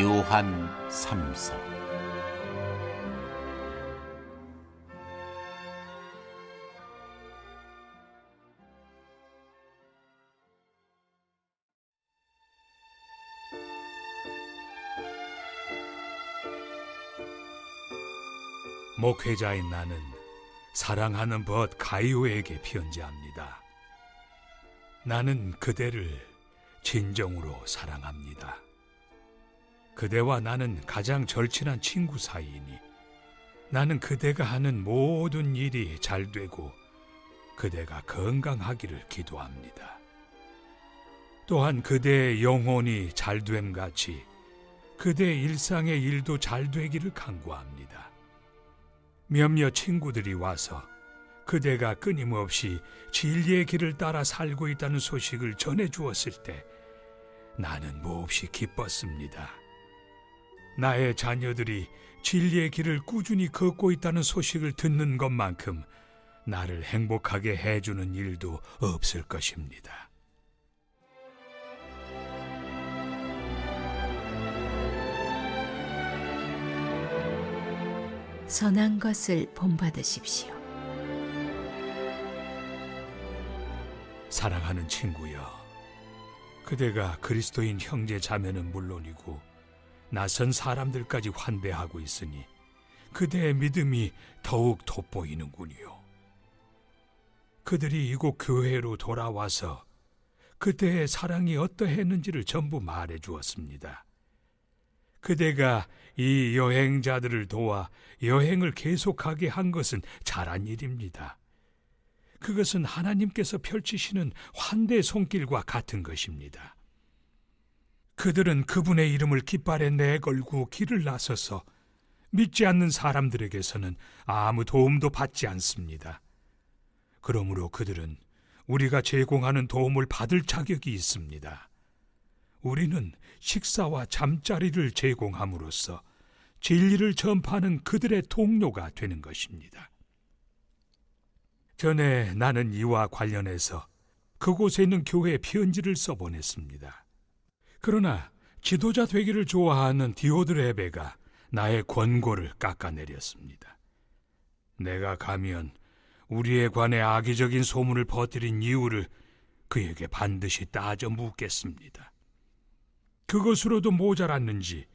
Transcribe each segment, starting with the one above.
요한 3서. 목회자인 나는 사랑하는 벗 가이오에게 편지합니다. 나는 그대를 진정으로 사랑합니다. 그대와 나는 가장 절친한 친구 사이이니 나는 그대가 하는 모든 일이 잘 되고 그대가 건강하기를 기도합니다. 또한 그대의 영혼이 잘됨 같이 그대의 일상의 일도 잘 되기를 간구합니다. 몇몇 친구들이 와서 그대가 끊임없이 진리의 길을 따라 살고 있다는 소식을 전해주었을 때 나는 몹시 기뻤습니다. 나의 자녀들이 진리의 길을 꾸준히 걷고 있다는 소식을 듣는 것만큼 나를 행복하게 해주는 일도 없을 것입니다. 선한 것을 본받으십시오. 사랑하는 친구여, 그대가 그리스도인 형제 자매는 물론이고 낯선 사람들까지 환대하고 있으니 그대의 믿음이 더욱 돋보이는군요. 그들이 이곳 교회로 돌아와서 그대의 사랑이 어떠했는지를 전부 말해 주었습니다. 그대가 이 여행자들을 도와 여행을 계속하게 한 것은 잘한 일입니다. 그것은 하나님께서 펼치시는 환대 손길과 같은 것입니다. 그들은 그분의 이름을 깃발에 내걸고 길을 나서서 믿지 않는 사람들에게서는 아무 도움도 받지 않습니다. 그러므로 그들은 우리가 제공하는 도움을 받을 자격이 있습니다. 우리는 식사와 잠자리를 제공함으로써 진리를 전파하는 그들의 동료가 되는 것입니다. 전에 나는 이와 관련해서 그곳에 있는 교회에 편지를 써보냈습니다. 그러나 지도자 되기를 좋아하는 디오드레베가 나의 권고를 깎아내렸습니다. 내가 가면 우리에 관해 악의적인 소문을 퍼뜨린 이유를 그에게 반드시 따져 묻겠습니다. 그것으로도 모자랐는지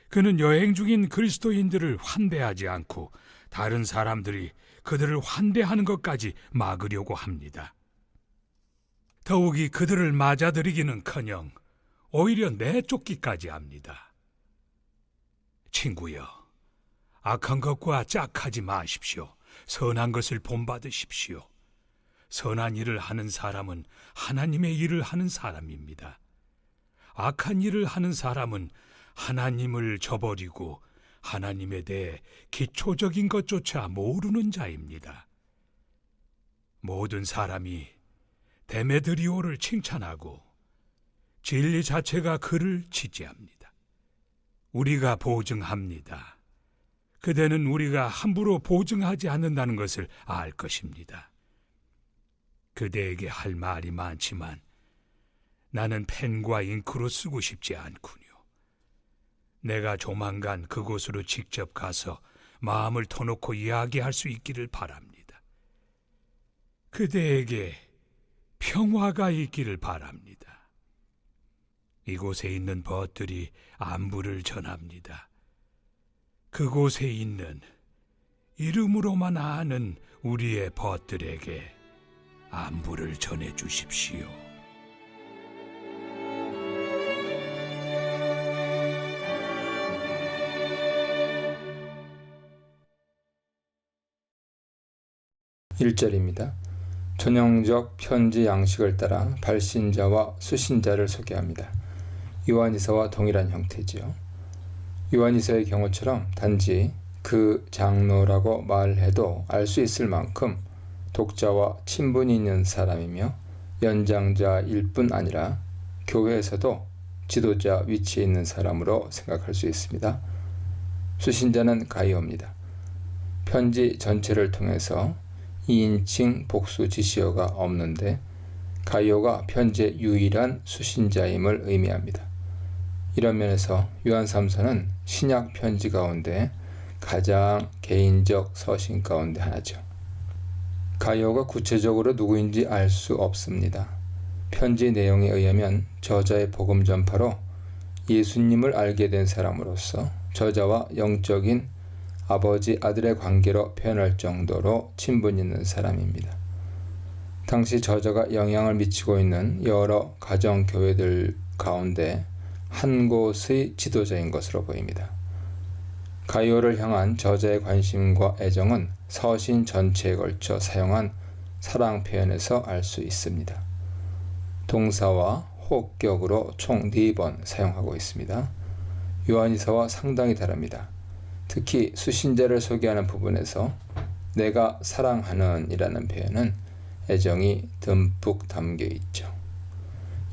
그는 여행 중인 그리스도인들을 환대하지 않고 다른 사람들이 그들을 환대하는 것까지 막으려고 합니다. 더욱이 그들을 맞아들이기는커녕 오히려 내쫓기까지 합니다. 친구여, 악한 것과 짝하지 마십시오. 선한 것을 본받으십시오. 선한 일을 하는 사람은 하나님의 일을 하는 사람입니다. 악한 일을 하는 사람은 하나님을 저버리고 하나님에 대해 기초적인 것조차 모르는 자입니다. 모든 사람이 데메드리오를 칭찬하고 진리 자체가 그를 지지합니다. 우리가 보증합니다. 그대는 우리가 함부로 보증하지 않는다는 것을 알 것입니다. 그대에게 할 말이 많지만 나는 펜과 잉크로 쓰고 싶지 않군요. 내가 조만간 그곳으로 직접 가서 마음을 터놓고 이야기할 수 있기를 바랍니다. 그대에게 평화가 있기를 바랍니다. 이곳에 있는 벗들이 안부를 전합니다. 그곳에 있는 이름으로만 아는 우리의 벗들에게 안부를 전해 주십시오. (1절입니다) 전형적 편지 양식을 따라 발신자와 수신자를 소개합니다. 요한이서와 동일한 형태지요. 요한이서의 경우처럼 단지 그 장로라고 말해도 알 수 있을 만큼 독자와 친분이 있는 사람이며 연장자일 뿐 아니라 교회에서도 지도자 위치에 있는 사람으로 생각할 수 있습니다. 수신자는 가이오입니다. 편지 전체를 통해서 2인칭 복수 지시어가 없는데 가이오가 편지의 유일한 수신자임을 의미합니다. 이런 면에서 요한 3서는 신약 편지 가운데 가장 개인적 서신 가운데 하나죠. 가이오가 구체적으로 누구인지 알 수 없습니다. 편지 내용에 의하면 저자의 복음 전파로 예수님을 알게 된 사람으로서 저자와 영적인 아버지 아들의 관계로 표현할 정도로 친분 있는 사람입니다. 당시 저자가 영향을 미치고 있는 여러 가정교회들 가운데 한 곳의 지도자인 것으로 보입니다. 가이오를 향한 저자의 관심과 애정은 서신 전체에 걸쳐 사용한 사랑 표현에서 알 수 있습니다. 동사와 호격으로 총 4번 사용하고 있습니다. 요한이서와 상당히 다릅니다. 특히 수신자를 소개하는 부분에서 내가 사랑하는 이라는 표현은 애정이 듬뿍 담겨 있죠.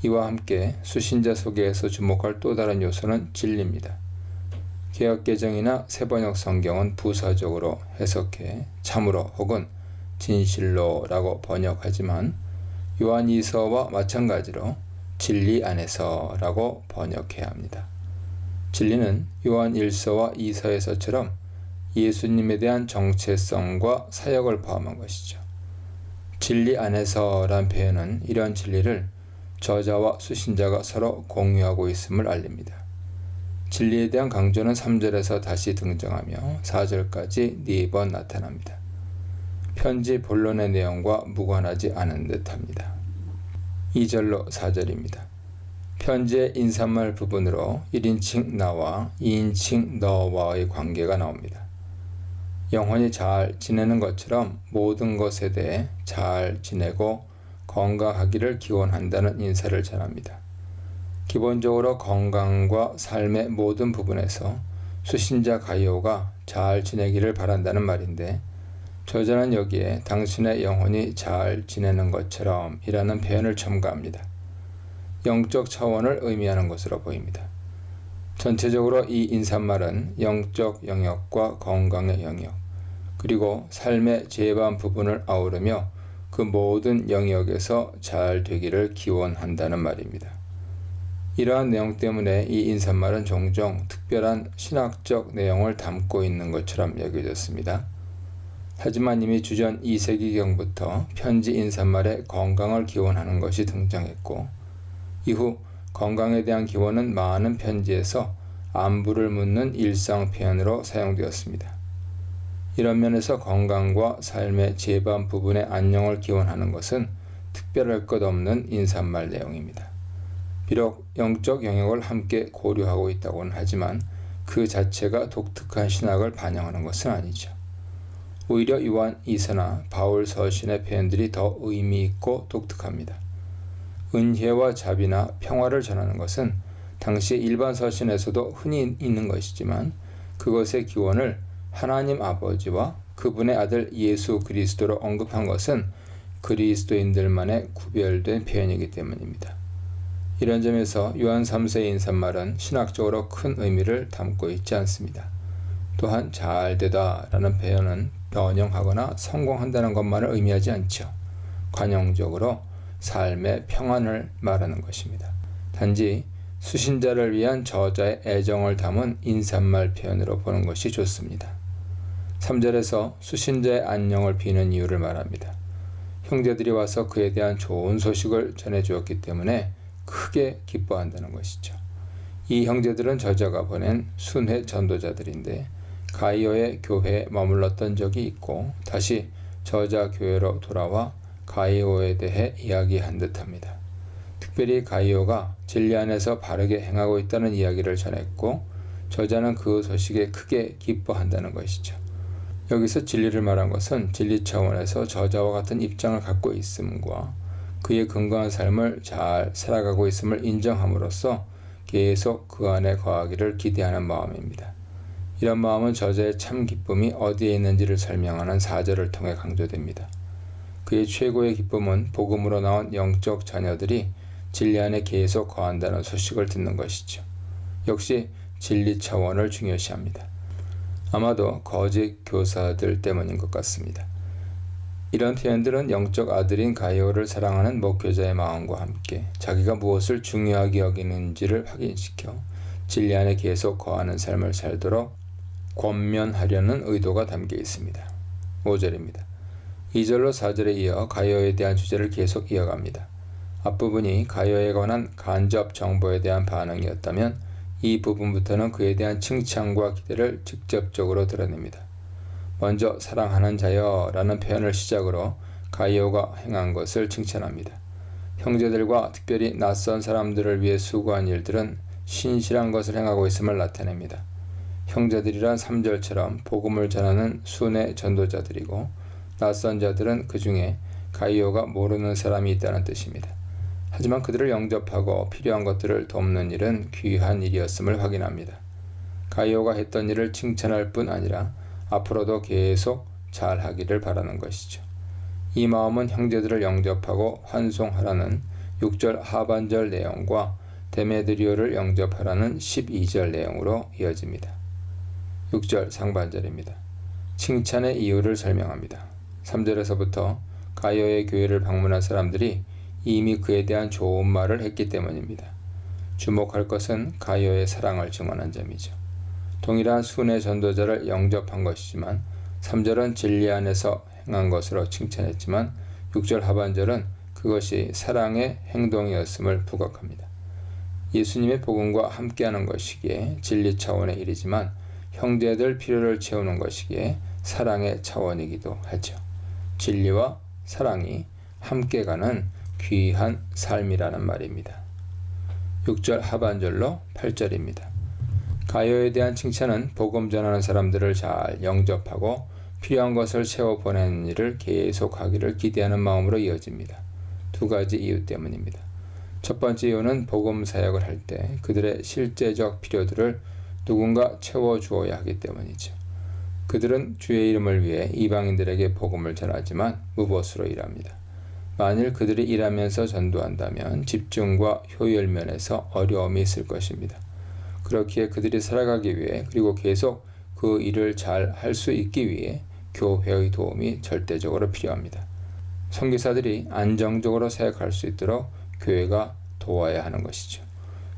이와 함께 수신자 소개에서 주목할 또 다른 요소는 진리입니다. 개역개정이나 새번역 성경은 부사적으로 해석해 참으로 혹은 진실로 라고 번역하지만 요한이서와 마찬가지로 진리 안에서 라고 번역해야 합니다. 진리는 요한 1서와 2서에서처럼 예수님에 대한 정체성과 사역을 포함한 것이죠. 진리 안에서 란 표현은 이런 진리를 저자와 수신자가 서로 공유하고 있음을 알립니다. 진리에 대한 강조는 3절에서 다시 등장하며 4절까지 4번 나타납니다. 편지 본론의 내용과 무관하지 않은 듯합니다. 2절로 4절입니다. 편지의 인사말 부분으로 1인칭 나와 2인칭 너와의 관계가 나옵니다. 영혼이 잘 지내는 것처럼 모든 것에 대해 잘 지내고 건강하기를 기원한다는 인사를 전합니다. 기본적으로 건강과 삶의 모든 부분에서 수신자 가이오가 잘 지내기를 바란다는 말인데 저자는 여기에 당신의 영혼이 잘 지내는 것처럼 이라는 표현을 첨가합니다. 영적 차원을 의미하는 것으로 보입니다. 전체적으로 이 인사말은 영적 영역과 건강의 영역, 그리고 삶의 제반 부분을 아우르며 그 모든 영역에서 잘 되기를 기원한다는 말입니다. 이러한 내용 때문에 이 인사말은 종종 특별한 신학적 내용을 담고 있는 것처럼 여겨졌습니다. 하지만 이미 주전 2세기경부터 편지 인사말에 건강을 기원하는 것이 등장했고 이후 건강에 대한 기원은 많은 편지에서 안부를 묻는 일상 표현으로 사용되었습니다. 이런 면에서 건강과 삶의 제반 부분의 안녕을 기원하는 것은 특별할 것 없는 인사말 내용입니다. 비록 영적 영역을 함께 고려하고 있다고는 하지만 그 자체가 독특한 신학을 반영하는 것은 아니죠. 오히려 요한 2서나 바울 서신의 표현들이 더 의미 있고 독특합니다. 은혜와 자비나 평화를 전하는 것은 당시 일반 서신에서도 흔히 있는 것이지만 그것의 기원을 하나님 아버지와 그분의 아들 예수 그리스도로 언급한 것은 그리스도인들만의 구별된 표현이기 때문입니다. 이런 점에서 요한 3서의 인사말은 신학적으로 큰 의미를 담고 있지 않습니다. 또한 잘되다 라는 표현은 변형하거나 성공한다는 것만을 의미하지 않죠. 관용적으로 삶의 평안을 말하는 것입니다. 단지 수신자를 위한 저자의 애정을 담은 인사말 표현으로 보는 것이 좋습니다. 3절에서 수신자의 안녕을 비는 이유를 말합니다. 형제들이 와서 그에 대한 좋은 소식을 전해주었기 때문에 크게 기뻐한다는 것이죠. 이 형제들은 저자가 보낸 순회 전도자들인데 가이오의 교회에 머물렀던 적이 있고 다시 저자 교회로 돌아와 가이오에 대해 이야기한 듯합니다. 특별히 가이오가 진리 안에서 바르게 행하고 있다는 이야기를 전했고 저자는 그 소식에 크게 기뻐한다는 것이죠. 여기서 진리를 말한 것은 진리 차원에서 저자와 같은 입장을 갖고 있음과 그의 건강한 삶을 잘 살아가고 있음을 인정함으로써 계속 그 안에 거하기를 기대하는 마음입니다. 이런 마음은 저자의 참 기쁨이 어디에 있는지를 설명하는 4절을 통해 강조됩니다. 그의 최고의 기쁨은 복음으로 나온 영적 자녀들이 진리 안에 계속 거한다는 소식을 듣는 것이죠. 역시 진리 차원을 중요시합니다. 아마도 거짓 교사들 때문인 것 같습니다. 이런 표현들은 영적 아들인 가이오를 사랑하는 목회자의 마음과 함께 자기가 무엇을 중요하게 여기는지를 확인시켜 진리 안에 계속 거하는 삶을 살도록 권면하려는 의도가 담겨 있습니다. 5절입니다. 2절로 4절에 이어 가요에 대한 주제를 계속 이어갑니다. 앞부분이 가요에 관한 간접 정보에 대한 반응이었다면 이 부분부터는 그에 대한 칭찬과 기대를 직접적으로 드러냅니다. 먼저 사랑하는 자여 라는 표현을 시작으로 가이오가 행한 것을 칭찬합니다. 형제들과 특별히 낯선 사람들을 위해 수고한 일들은 신실한 것을 행하고 있음을 나타냅니다. 형제들이란 3절처럼 복음을 전하는 순회 전도자들이고 낯선 자들은 그 중에 가이오가 모르는 사람이 있다는 뜻입니다. 하지만 그들을 영접하고 필요한 것들을 돕는 일은 귀한 일이었음을 확인합니다. 가이오가 했던 일을 칭찬할 뿐 아니라 앞으로도 계속 잘하기를 바라는 것이죠. 이 마음은 형제들을 영접하고 환송하라는 6절 하반절 내용과 데메드리오를 영접하라는 12절 내용으로 이어집니다. 6절 상반절입니다. 칭찬의 이유를 설명합니다. 3절에서부터 가이오의 교회를 방문한 사람들이 이미 그에 대한 좋은 말을 했기 때문입니다. 주목할 것은 가이오의 사랑을 증언한 점이죠. 동일한 순회 전도자를 영접한 것이지만 3절은 진리 안에서 행한 것으로 칭찬했지만 6절 하반절은 그것이 사랑의 행동이었음을 부각합니다. 예수님의 복음과 함께하는 것이기에 진리 차원의 일이지만 형제들 필요를 채우는 것이기에 사랑의 차원이기도 하죠. 진리와 사랑이 함께 가는 귀한 삶이라는 말입니다. 6절 하반절로 8절입니다. 가요에 대한 칭찬은 복음 전하는 사람들을 잘 영접하고 필요한 것을 채워 보내는 일을 계속하기를 기대하는 마음으로 이어집니다. 두 가지 이유 때문입니다. 첫 번째 이유는 복음 사역을 할 때 그들의 실제적 필요들을 누군가 채워주어야 하기 때문이죠. 그들은 주의 이름을 위해 이방인들에게 복음을 전하지만 무보수로 일합니다. 만일 그들이 일하면서 전도한다면 집중과 효율 면에서 어려움이 있을 것입니다. 그렇기에 그들이 살아가기 위해 그리고 계속 그 일을 잘 할 수 있기 위해 교회의 도움이 절대적으로 필요합니다. 선교사들이 안정적으로 사역할 수 있도록 교회가 도와야 하는 것이죠.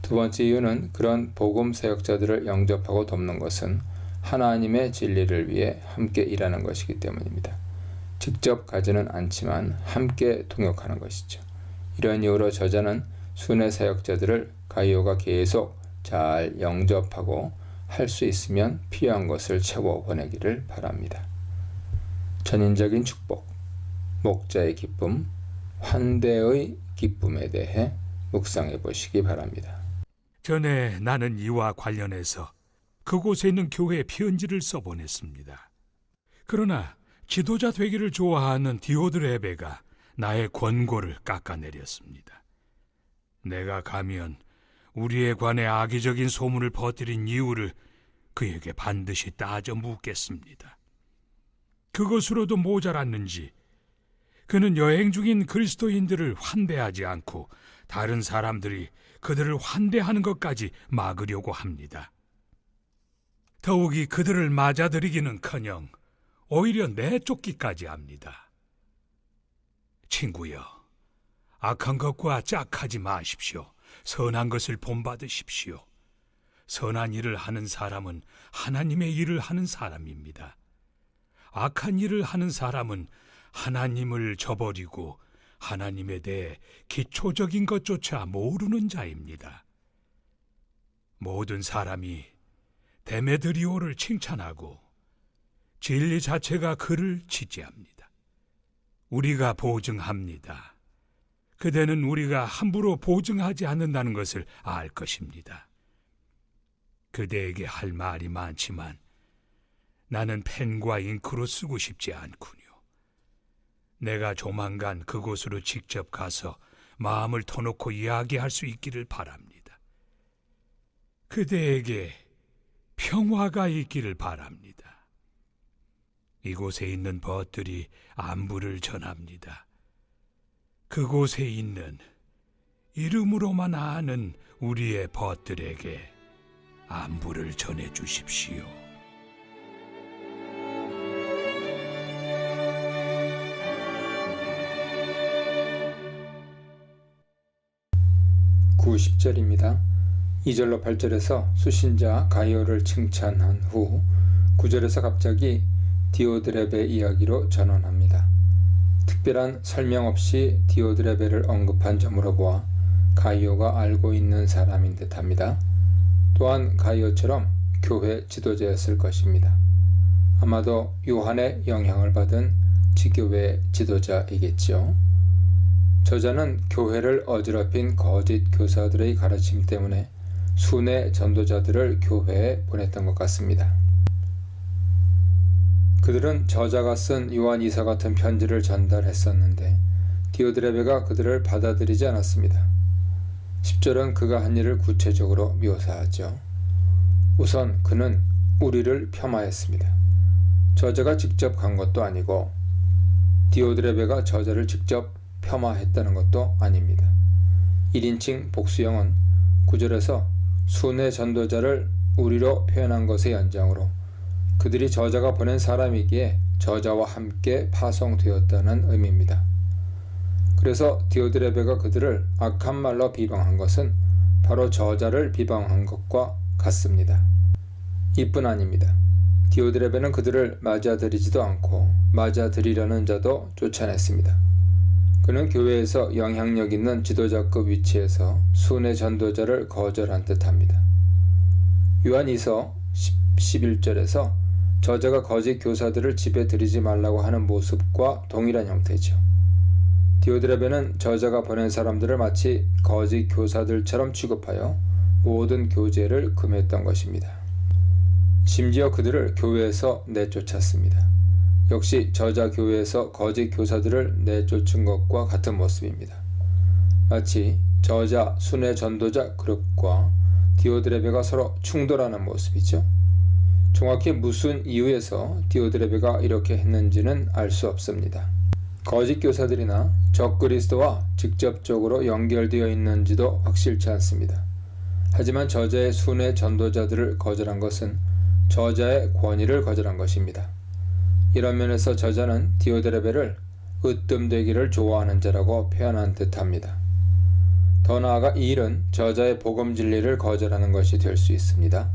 두 번째 이유는 그런 복음 사역자들을 영접하고 돕는 것은 하나님의 진리를 위해 함께 일하는 것이기 때문입니다. 직접 가지는 않지만 함께 동역하는 것이죠. 이런 이유로 저자는 순회 사역자들을 가이오가 계속 잘 영접하고 할 수 있으면 필요한 것을 채워 보내기를 바랍니다. 전인적인 축복, 목자의 기쁨, 환대의 기쁨에 대해 묵상해 보시기 바랍니다. 전에 나는 이와 관련해서 그곳에 있는 교회에 편지를 써보냈습니다. 그러나 지도자 되기를 좋아하는 디오드레베가 나의 권고를 깎아내렸습니다. 내가 가면 우리에 관해 악의적인 소문을 퍼뜨린 이유를 그에게 반드시 따져 묻겠습니다. 그것으로도 모자랐는지 그는 여행 중인 그리스도인들을 환대하지 않고 다른 사람들이 그들을 환대하는 것까지 막으려고 합니다. 더욱이 그들을 맞아들이기는커녕 오히려 내쫓기까지 합니다. 친구여, 악한 것과 짝하지 마십시오. 선한 것을 본받으십시오. 선한 일을 하는 사람은 하나님의 일을 하는 사람입니다. 악한 일을 하는 사람은 하나님을 저버리고 하나님에 대해 기초적인 것조차 모르는 자입니다. 모든 사람이 데메드리오를 칭찬하고 진리 자체가 그를 지지합니다. 우리가 보증합니다. 그대는 우리가 함부로 보증하지 않는다는 것을 알 것입니다. 그대에게 할 말이 많지만 나는 펜과 잉크로 쓰고 싶지 않군요. 내가 조만간 그곳으로 직접 가서 마음을 터놓고 이야기할 수 있기를 바랍니다. 그대에게 평화가 있기를 바랍니다. 이곳에 있는 벗들이 안부를 전합니다. 그곳에 있는 이름으로만 아는 우리의 벗들에게 안부를 전해 주십시오. (9~10절입니다) 2절로 8절에서 수신자 가이오를 칭찬한 후 9절에서 갑자기 디오드레베 이야기로 전환합니다. 특별한 설명 없이 디오드레베를 언급한 점으로 보아 가이오가 알고 있는 사람인 듯합니다. 또한 가이오처럼 교회 지도자였을 것입니다. 아마도 요한의 영향을 받은 지교회 지도자이겠지요. 저자는 교회를 어지럽힌 거짓 교사들의 가르침 때문에 순회 전도자들을 교회에 보냈던 것 같습니다. 그들은 저자가 쓴 요한이서 같은 편지를 전달했었는데 디오드레베가 그들을 받아들이지 않았습니다. 10절은 그가 한 일을 구체적으로 묘사하죠. 우선 그는 우리를 폄하했습니다. 저자가 직접 간 것도 아니고 디오드레베가 저자를 직접 폄하했다는 것도 아닙니다. 1인칭 복수형은 9절에서 순회 전도자를 우리로 표현한 것의 연장으로 그들이 저자가 보낸 사람이기에 저자와 함께 파송되었다는 의미입니다. 그래서 디오드레베가 그들을 악한 말로 비방한 것은 바로 저자를 비방한 것과 같습니다. 이뿐 아닙니다. 디오드레베는 그들을 맞아들이지도 않고 맞아들이려는 자도 쫓아냈습니다. 그는 교회에서 영향력 있는 지도자급 위치에서 순회 전도자를 거절한 듯합니다. 요한이서 11절에서 저자가 거짓 교사들을 집에 들이지 말라고 하는 모습과 동일한 형태죠. 디오드레베는 저자가 보낸 사람들을 마치 거짓 교사들처럼 취급하여 모든 교제를 금했던 것입니다. 심지어 그들을 교회에서 내쫓았습니다. 역시 저자 교회에서 거짓 교사들을 내쫓은 것과 같은 모습입니다. 마치 저자 순회 전도자 그룹과 디오드레베가 서로 충돌하는 모습이죠. 정확히 무슨 이유에서 디오드레베가 이렇게 했는지는 알 수 없습니다. 거짓 교사들이나 적그리스도와 직접적으로 연결되어 있는지도 확실치 않습니다. 하지만 저자의 순회 전도자들을 거절한 것은 저자의 권위를 거절한 것입니다. 이런 면에서 저자는 디오드레베를 으뜸되기를 좋아하는 자라고 표현한 듯합니다. 더 나아가 이 일은 저자의 복음 진리를 거절하는 것이 될 수 있습니다.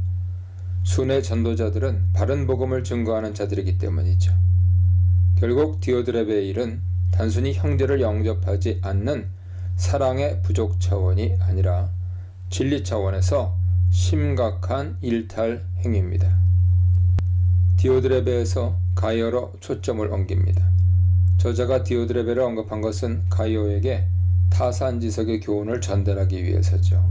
순회 전도자들은 바른 복음을 증거하는 자들이기 때문이죠. 결국 디오드레베의 일은 단순히 형제를 영접하지 않는 사랑의 부족 차원이 아니라 진리 차원에서 심각한 일탈 행위입니다. 디오드레베에서 가이오로 초점을 옮깁니다. 저자가 디오드레베를 언급한 것은 가이오에게 타산지석의 교훈을 전달하기 위해서죠.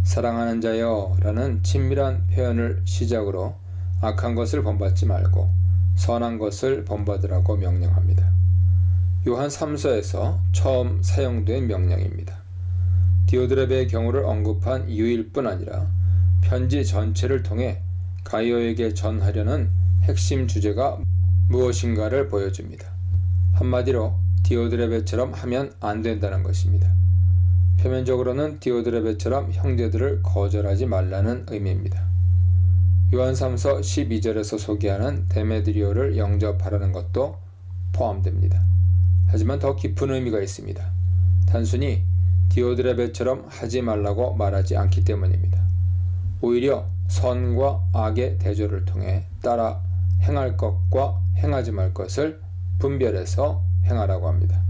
사랑하는 자여 라는 친밀한 표현을 시작으로 악한 것을 본받지 말고 선한 것을 본받으라고 명령합니다. 요한 3서에서 처음 사용된 명령입니다. 디오드레베의 경우를 언급한 이유일 뿐 아니라 편지 전체를 통해 가이오에게 전하려는 핵심 주제가 무엇인가를 보여줍니다. 한마디로 디오드레베처럼 하면 안 된다는 것입니다. 표면적으로는 디오드레베처럼 형제들을 거절하지 말라는 의미입니다. 요한 3서 12절에서 소개하는 데메드리오를 영접하라는 것도 포함됩니다. 하지만 더 깊은 의미가 있습니다. 단순히 디오드레베처럼 하지 말라고 말하지 않기 때문입니다. 오히려 선과 악의 대조를 통해 따라 행할 것과 행하지 말 것을 분별해서 행하라고 합니다.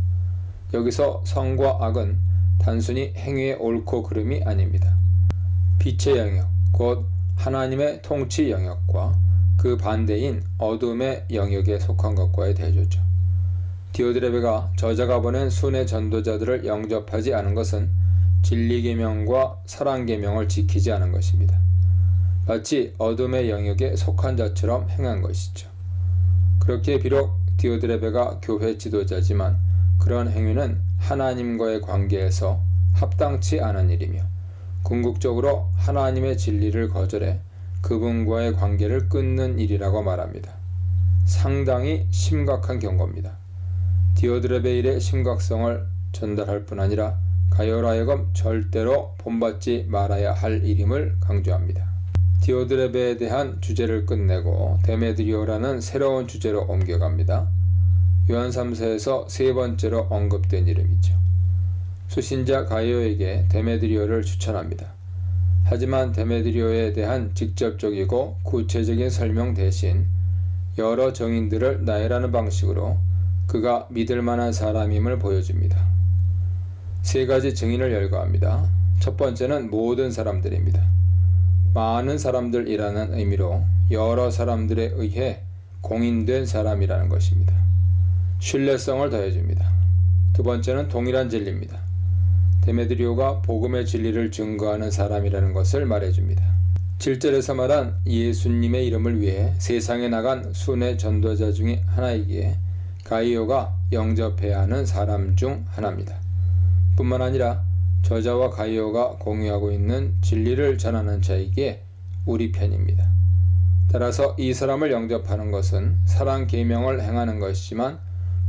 여기서 선과 악은 단순히 행위의 옳고 그름이 아닙니다. 빛의 영역, 곧 하나님의 통치 영역과 그 반대인 어둠의 영역에 속한 것과의 대조죠. 디오드레베가 저자가 보낸 순회 전도자들을 영접하지 않은 것은 진리계명과 사랑계명을 지키지 않은 것입니다. 마치 어둠의 영역에 속한 자처럼 행한 것이죠. 그렇게 비록 디오드레베가 교회 지도자지만 그런 행위는 하나님과의 관계에서 합당치 않은 일이며 궁극적으로 하나님의 진리를 거절해 그분과의 관계를 끊는 일이라고 말합니다. 상당히 심각한 경고입니다. 디오드레베 일의 심각성을 전달할 뿐 아니라 가이오로 하여금 절대로 본받지 말아야 할 일임을 강조합니다. 디오드레베에 대한 주제를 끝내고 데메드리오라는 새로운 주제로 옮겨갑니다. 요한 3서에서 세 번째로 언급된 이름이죠. 수신자 가이오에게 데메드리오를 추천합니다. 하지만 데메드리오에 대한 직접적이고 구체적인 설명 대신 여러 정인들을 나열하는 방식으로 그가 믿을 만한 사람임을 보여줍니다. 세 가지 증인을 열거합니다. 첫 번째는 모든 사람들입니다. 많은 사람들이라는 의미로 여러 사람들에 의해 공인된 사람이라는 것입니다. 신뢰성을 더해줍니다. 두 번째는 동일한 진리입니다. 데메드리오가 복음의 진리를 증거하는 사람이라는 것을 말해줍니다. 7절에서 말한 예수님의 이름을 위해 세상에 나간 순회 전도자 중에 하나이기에 가이오가 영접해야 하는 사람 중 하나입니다. 뿐만 아니라 저자와 가이오가 공유하고 있는 진리를 전하는 자이기에 우리 편입니다. 따라서 이 사람을 영접하는 것은 사랑 계명을 행하는 것이지만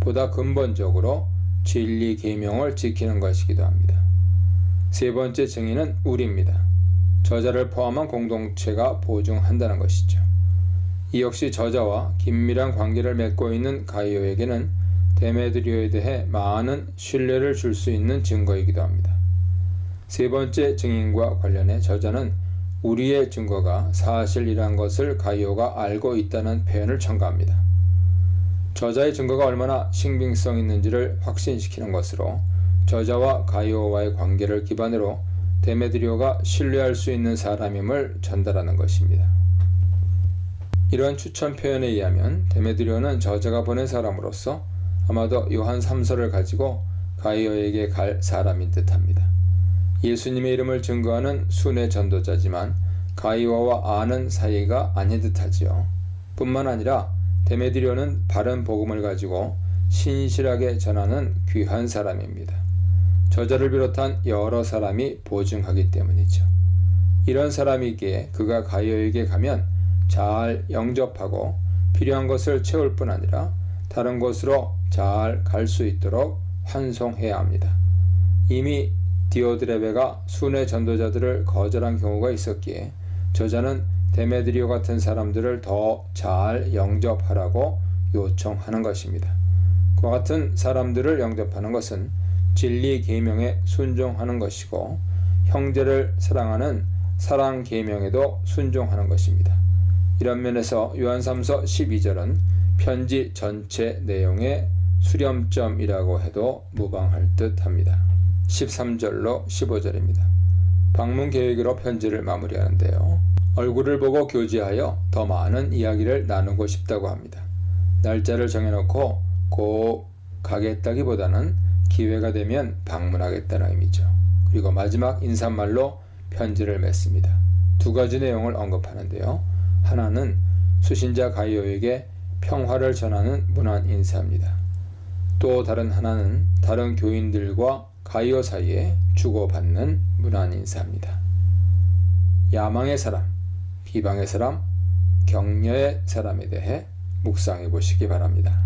보다 근본적으로 진리 계명을 지키는 것이기도 합니다. 세 번째 증인은 우리입니다. 저자를 포함한 공동체가 보증한다는 것이죠. 이 역시 저자와 긴밀한 관계를 맺고 있는 가이오에게는 데메드리오에 대해 많은 신뢰를 줄 수 있는 증거이기도 합니다. 세 번째 증인과 관련해 저자는 우리의 증거가 사실이란 것을 가이오가 알고 있다는 표현을 첨가합니다. 저자의 증거가 얼마나 신빙성 있는지를 확신시키는 것으로 저자와 가이오와의 관계를 기반으로 데메드리오가 신뢰할 수 있는 사람임을 전달하는 것입니다. 이러한 추천 표현에 의하면 데메드리오는 저자가 보낸 사람으로서 아마도 요한 3서를 가지고 가이오에게 갈 사람인 듯합니다. 예수님의 이름을 증거하는 순회 전도자지만 가이오와 아는 사이가 아닌 듯하지요. 뿐만 아니라 데메드리오는 바른 복음을 가지고 신실하게 전하는 귀한 사람입니다. 저자를 비롯한 여러 사람이 보증하기 때문이죠. 이런 사람이기에 그가 가이오에게 가면 잘 영접하고 필요한 것을 채울 뿐 아니라 다른 곳으로 잘 갈 수 있도록 환송해야 합니다. 이미 디오드레베가 순회 전도자들을 거절한 경우가 있었기에 저자는 데메드리오 같은 사람들을 더 잘 영접하라고 요청하는 것입니다. 그와 같은 사람들을 영접하는 것은 진리 계명에 순종하는 것이고 형제를 사랑하는 사랑 계명에도 순종하는 것입니다. 이런 면에서 요한 3서 12절은 편지 전체 내용의 수렴점이라고 해도 무방할 듯합니다. 13절로 15절입니다. 방문 계획으로 편지를 마무리하는데요. 얼굴을 보고 교제하여 더 많은 이야기를 나누고 싶다고 합니다. 날짜를 정해놓고 꼭 가겠다기보다는 기회가 되면 방문하겠다는 의미죠. 그리고 마지막 인사말로 편지를 맺습니다. 두 가지 내용을 언급하는데요. 하나는 수신자 가이오에게 평화를 전하는 문안 인사입니다. 또 다른 하나는 다른 교인들과 가이오 사이에 주고받는 문안 인사입니다. 야망의 사람, 비방의 사람, 격려의 사람에 대해 묵상해 보시기 바랍니다.